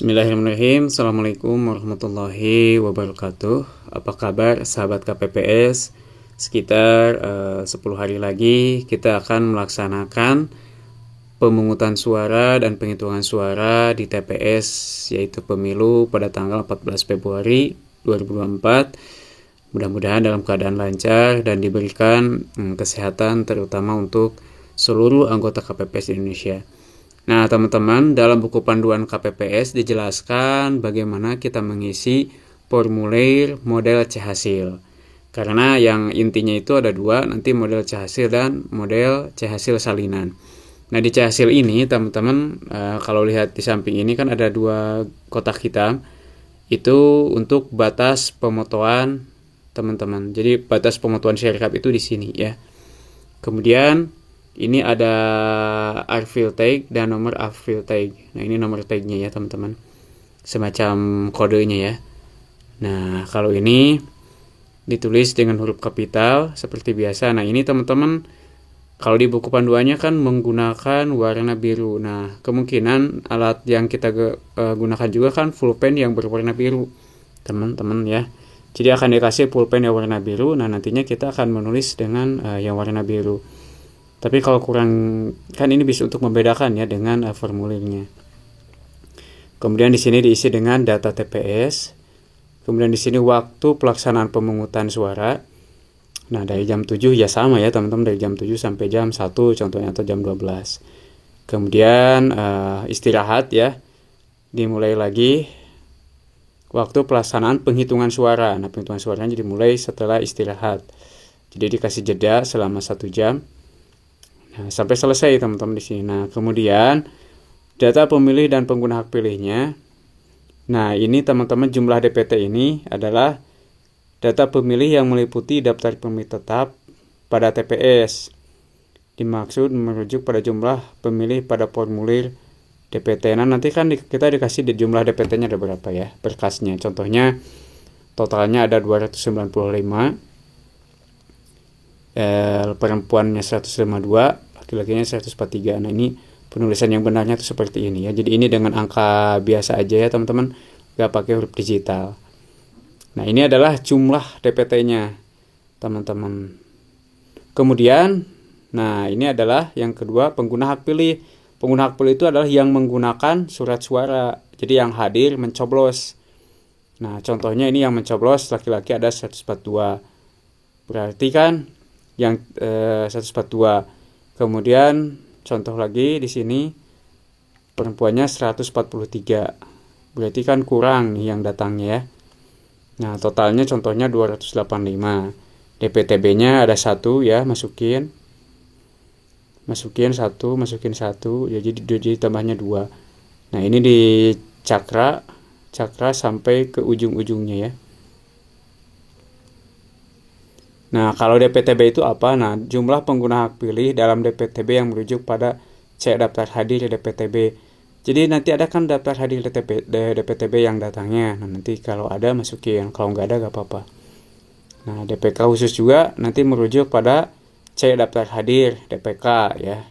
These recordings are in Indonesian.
Bismillahirrahmanirrahim. Assalamualaikum warahmatullahi wabarakatuh. Apa kabar sahabat KPPS? Sekitar 10 hari lagi kita akan melaksanakan pemungutan suara dan penghitungan suara di TPS, yaitu pemilu pada tanggal 14 Februari 2024. Mudah-mudahan dalam keadaan lancar dan diberikan kesehatan terutama untuk seluruh anggota KPPS di Indonesia. Nah, teman-teman, dalam buku panduan KPPS dijelaskan bagaimana kita mengisi formulir model C-hasil. Karena yang intinya itu ada dua, nanti model C-hasil dan model C-hasil salinan. Nah, di C-hasil ini, teman-teman, kalau lihat di samping ini kan ada dua kotak hitam. Itu untuk batas pemotoan, teman-teman. Jadi, batas pemotoan Sirekap itu di sini ya. Kemudian ini ada arfill tag dan nomor arfill tag. Nah, ini nomor tagnya ya teman-teman, semacam kodenya ya. Nah, kalau ini ditulis dengan huruf kapital seperti biasa. Nah, ini teman-teman, kalau di buku panduannya kan menggunakan warna biru. Nah, kemungkinan alat yang kita gunakan juga kan pulpen yang berwarna biru, teman-teman ya. Jadi akan dikasih pulpen yang warna biru. Nah, nantinya kita akan menulis dengan yang warna biru. Tapi kalau kurang, kan ini bisa untuk membedakan ya dengan formulirnya. Kemudian di sini diisi dengan data TPS. Kemudian di sini waktu pelaksanaan pemungutan suara. Nah, dari jam 7 ya sama ya teman-teman, dari jam 7 sampai jam 1 contohnya, atau jam 12. Kemudian istirahat ya. Dimulai lagi waktu pelaksanaan penghitungan suara. Nah, penghitungan suaranya dimulai setelah istirahat. Jadi dikasih jeda selama 1 jam. Nah, sampai selesai teman-teman di sini. Nah, kemudian data pemilih dan pengguna hak pilihnya. Nah, ini teman-teman, jumlah DPT ini adalah data pemilih yang meliputi daftar pemilih tetap pada TPS. Dimaksud merujuk pada jumlah pemilih pada formulir DPT. Nah, nanti kan kita dikasih di jumlah DPT-nya ada berapa ya, berkasnya. Contohnya totalnya ada 295. Perempuannya 152, laki-lakinya 143. Nah, ini penulisan yang benarnya itu seperti ini ya. Jadi ini dengan angka biasa aja ya teman-teman, gak pakai huruf digital. Nah, ini adalah jumlah DPT-nya teman-teman. Kemudian, nah ini adalah yang kedua, pengguna hak pilih. Pengguna hak pilih itu adalah yang menggunakan surat suara, jadi yang hadir mencoblos. Nah, contohnya ini yang mencoblos laki-laki ada 142. Berarti kan yang 142. Kemudian contoh lagi di sini perempuannya 143. Berarti kan kurang nih yang datangnya ya. Nah, totalnya contohnya 285. DPTB-nya ada 1 ya, masukin 1 ya, jadi tambahnya 2. Nah, ini di cakra sampai ke ujung-ujungnya ya. Nah, kalau DPTB itu apa? Nah, jumlah pengguna hak pilih dalam DPTB yang merujuk pada C daftar hadir DPTB. Jadi nanti ada kan daftar hadir DPTB yang datangnya. Nah, nanti kalau ada masukin, kalau nggak ada nggak apa-apa. Nah, DPK khusus juga nanti merujuk pada C daftar hadir DPK ya.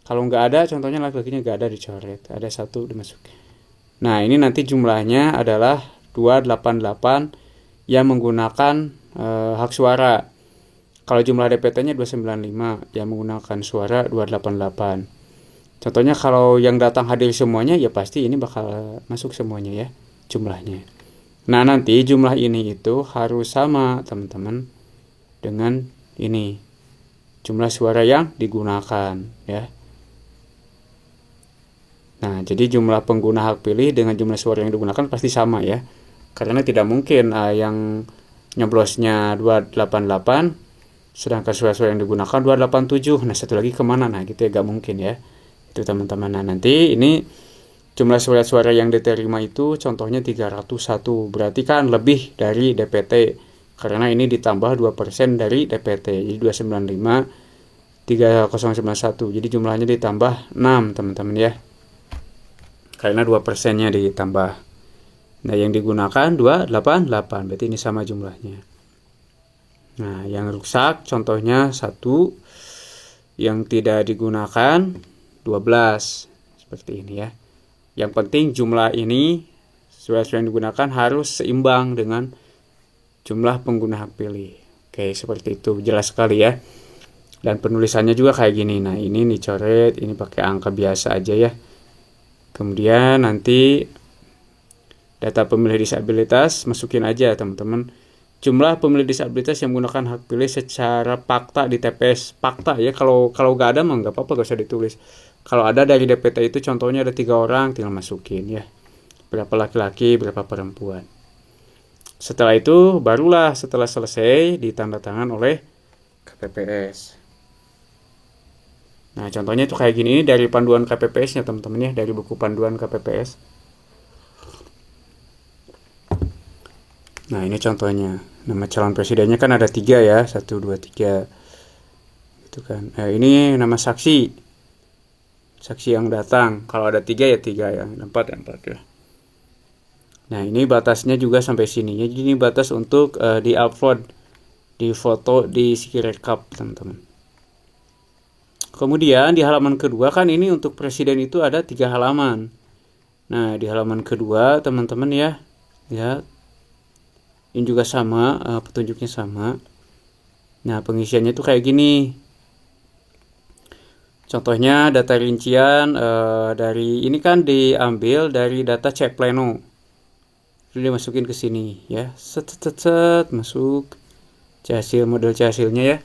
Kalau nggak ada, contohnya laki-lakinya nggak ada, dicoret. Ada 1 dimasukin. Nah, ini nanti jumlahnya adalah 288 yang menggunakan hak suara. Kalau jumlah DPT-nya 295, yang menggunakan suara 288. Contohnya kalau yang datang hadir semuanya, ya pasti ini bakal masuk semuanya ya jumlahnya. Nah, nanti jumlah ini itu harus sama teman-teman dengan ini, jumlah suara yang digunakan ya. Nah, jadi jumlah pengguna hak pilih dengan jumlah suara yang digunakan pasti sama ya. Karena tidak mungkin yang nyoblosnya 288 sedangkan suara-suara yang digunakan 287. Nah, satu lagi kemana? Nah, gitu ya, gak mungkin ya itu teman-teman. Nah, nanti ini jumlah suara-suara yang diterima itu contohnya 301. Berarti kan lebih dari DPT, karena ini ditambah 2% dari DPT, jadi 295 3091. Jadi jumlahnya ditambah 6 teman-teman ya, karena 2%-nya ditambah. Nah, yang digunakan 288, berarti ini sama jumlahnya. Nah, yang rusak contohnya 1, yang tidak digunakan 12. Seperti ini ya. Yang penting jumlah ini surat yang digunakan harus seimbang dengan jumlah pengguna hak pilih. Oke, seperti itu. Jelas sekali ya. Dan penulisannya juga kayak gini. Nah, ini dicoret, ini pakai angka biasa aja ya. Kemudian nanti data pemilih disabilitas masukin aja teman-teman. Jumlah pemilih disabilitas yang menggunakan hak pilih secara fakta di TPS. Fakta ya, kalau nggak ada mah nggak apa-apa, nggak usah ditulis. Kalau ada dari DPT itu contohnya ada 3 orang, tinggal masukin ya. Berapa laki-laki, berapa perempuan. Setelah itu barulah setelah selesai ditanda tangan oleh KPPS. Nah, contohnya itu kayak gini, ini dari panduan KPPS-nya teman-teman ya, dari buku panduan KPPS. Nah, ini contohnya. Nama calon presidennya kan ada 3 ya, 1, 2, 3. Gitu kan. Nah, ini nama saksi. Saksi yang datang. Kalau ada 3 ya 3 ya, 4 ya 4 ya. Nah, ini batasnya juga sampai sini. Jadi ini batas untuk di-upload, di foto di Sirekap, teman-teman. Kemudian di halaman kedua kan ini untuk presiden itu ada 3 halaman. Nah, di halaman kedua teman-teman ya, ini juga sama, petunjuknya sama. Nah, pengisiannya itu kayak gini. Contohnya data rincian dari ini kan diambil dari data cek pleno. Jadi dimasukin ke sini ya. Set masuk hasil model hasilnya ya.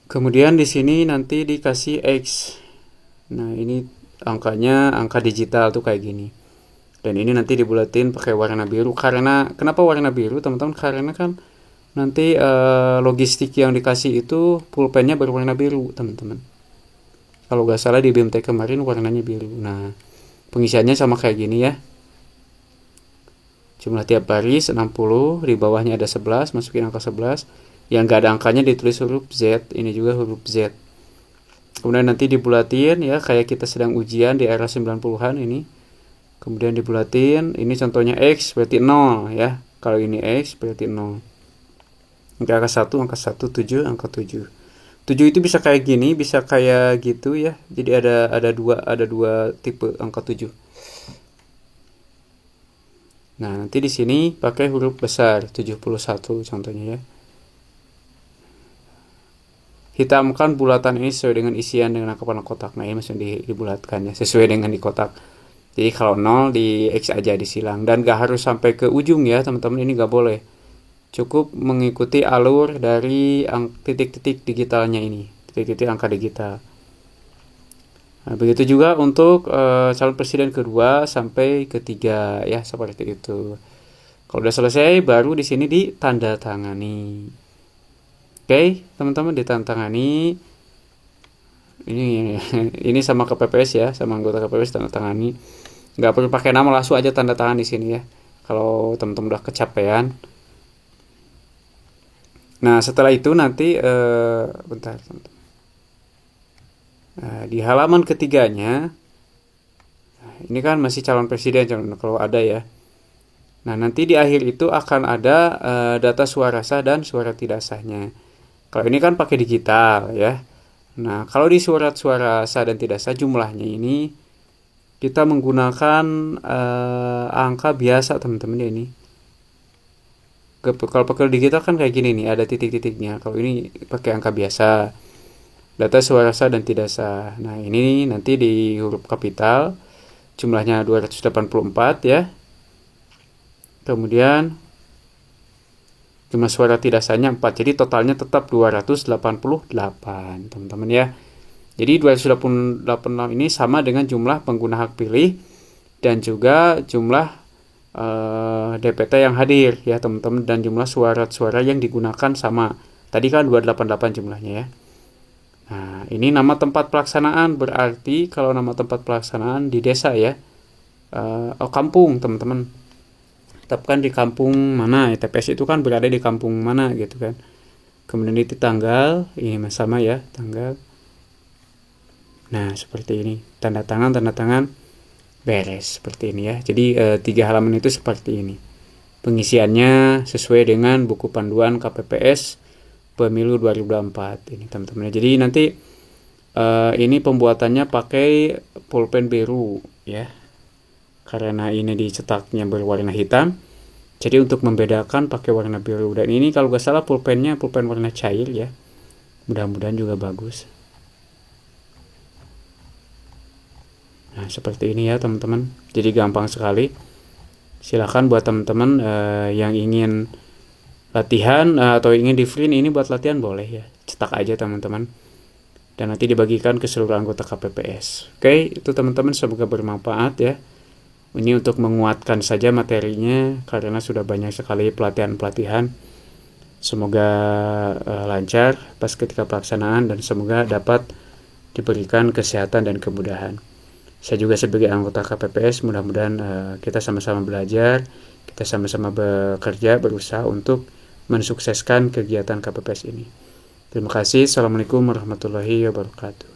Kemudian di sini nanti dikasih X. Nah, ini angkanya angka digital tuh kayak gini. Dan ini nanti dibulatin pakai warna biru. Karena kenapa warna biru, teman-teman? Karena kan nanti logistik yang dikasih itu pulpennya berwarna biru, teman-teman. Kalau nggak salah di BMT kemarin warnanya biru. Nah, pengisiannya sama kayak gini ya. Jumlah tiap baris 60, di bawahnya ada 11, masukin angka 11. Yang nggak ada angkanya ditulis huruf Z, ini juga huruf Z. Kemudian nanti dibulatin ya, kayak kita sedang ujian di era 90-an ini. Kemudian dibulatin, ini contohnya X berarti 0 ya. Kalau ini X berarti 0. Angka 1, angka 1, 7, angka 7. 7 itu bisa kayak gini, bisa kayak gitu ya. Jadi ada dua tipe angka 7. Nah, nanti di sini pakai huruf besar 71 contohnya ya. Hitamkan bulatan ini sesuai dengan isian dengan angka pada kotak. Nah, ini maksudnya dibulatkan ya, sesuai dengan di kotak. Jadi kalau 0 di X aja disilang. Dan gak harus sampai ke ujung ya teman-teman, ini gak boleh. Cukup mengikuti alur dari titik-titik digitalnya ini. Titik-titik angka digital. Nah, begitu juga untuk calon presiden kedua sampai ketiga ya, seperti itu. Kalau udah selesai baru di sini ditandatangani. Oke, teman-teman, ditandatangani. Ini sama KPPS ya, sama anggota KPPS tandatangani. Nggak perlu pakai nama, langsung aja tanda tangan di sini ya. Kalau teman-teman udah kecapean. Nah, setelah itu nanti bentar, teman-teman. Nah, di halaman ketiganya, ini kan masih calon presiden kalau ada ya. Nah, nanti di akhir itu akan ada data suara sah dan suara tidak sahnya. Kalau ini kan pakai digital ya. Nah, kalau di surat suara sah dan tidak sah jumlahnya ini kita menggunakan angka biasa teman-teman ya ini. Kalau pakai digital kan kayak gini nih, ada titik-titiknya. Kalau ini pakai angka biasa. Data suara sah dan tidak sah. Nah, ini nanti di huruf kapital jumlahnya 284 ya. Kemudian jumlah suara tidak sahnya 4. Jadi totalnya tetap 288, teman-teman ya. Jadi 288 ini sama dengan jumlah pengguna hak pilih dan juga jumlah DPT yang hadir ya, teman-teman, dan jumlah suara yang digunakan sama. Tadi kan 288 jumlahnya ya. Nah, ini nama tempat pelaksanaan, berarti kalau nama tempat pelaksanaan di desa ya. Kampung, teman-teman. Tetapkan di kampung mana, TPS itu kan berada di kampung mana gitu kan. Kemudian itu tanggal, ini sama ya, tanggal. Nah, seperti ini, tanda tangan beres seperti ini ya. Jadi 3 halaman itu seperti ini. Pengisiannya sesuai dengan buku panduan KPPS Pemilu 2024 ini, teman-teman. Jadi nanti ini pembuatannya pakai pulpen biru ya, karena ini dicetaknya berwarna hitam. Jadi untuk membedakan pakai warna biru, dan ini kalau nggak salah pulpen warna cair ya. Mudah-mudahan juga bagus. Nah seperti ini ya teman-teman. Jadi gampang sekali. Silahkan buat teman-teman yang ingin latihan atau ingin di print ini buat latihan boleh ya. Cetak aja teman-teman. Dan nanti dibagikan ke seluruh anggota KPPS. Oke, itu teman-teman semoga bermanfaat ya. Ini untuk menguatkan saja materinya karena sudah banyak sekali pelatihan-pelatihan. Semoga lancar pas ketika pelaksanaan dan semoga dapat diberikan kesehatan dan kemudahan. Saya juga sebagai anggota KPPS mudah-mudahan kita sama-sama belajar, kita sama-sama bekerja, berusaha untuk mensukseskan kegiatan KPPS ini. Terima kasih. Assalamualaikum warahmatullahi wabarakatuh.